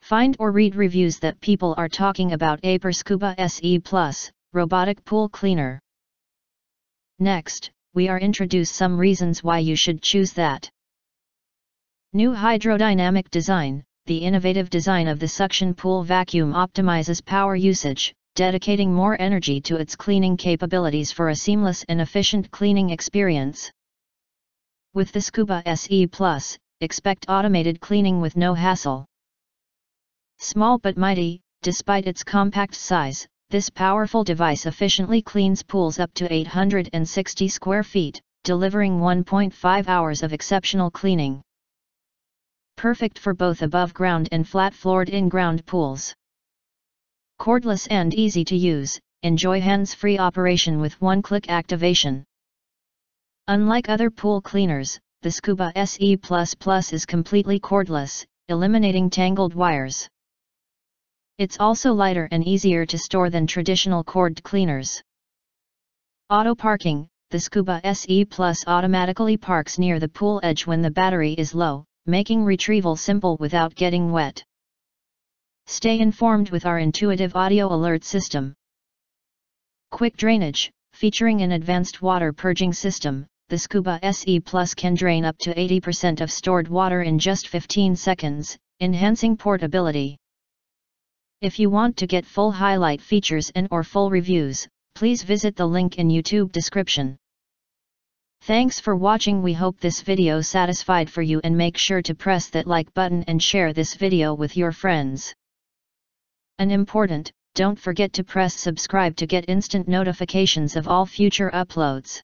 Find or read reviews that people are talking about AIPER Scuba SE Plus, robotic pool cleaner. Next, we are introduce some reasons why you should choose that. New hydrodynamic design. The innovative design of the suction pool vacuum optimizes power usage, dedicating more energy to its cleaning capabilities for a seamless and efficient cleaning experience. With the Scuba SE Plus, expect automated cleaning with no hassle. Small but mighty, despite its compact size, this powerful device efficiently cleans pools up to 860 square feet, delivering 1.5 hours of exceptional cleaning. Perfect for both above-ground and flat-floored in-ground pools. Cordless and easy to use, enjoy hands-free operation with one-click activation. Unlike other pool cleaners, the Scuba SE Plus is completely cordless, eliminating tangled wires. It's also lighter and easier to store than traditional cord cleaners. Auto parking. The Scuba SE Plus automatically parks near the pool edge when the battery is low, making retrieval simple without getting wet. Stay informed with our intuitive audio alert system. Quick drainage. Featuring an advanced water purging system, the Scuba SE Plus can drain up to 80% of stored water in just 15 seconds, enhancing portability. If you want to get full highlight features and/or full reviews, please visit the link in YouTube description. Thanks for watching. We hope this video satisfied for you, and make sure to press that like button and share this video with your friends. And important, don't forget to press subscribe to get instant notifications of all future uploads.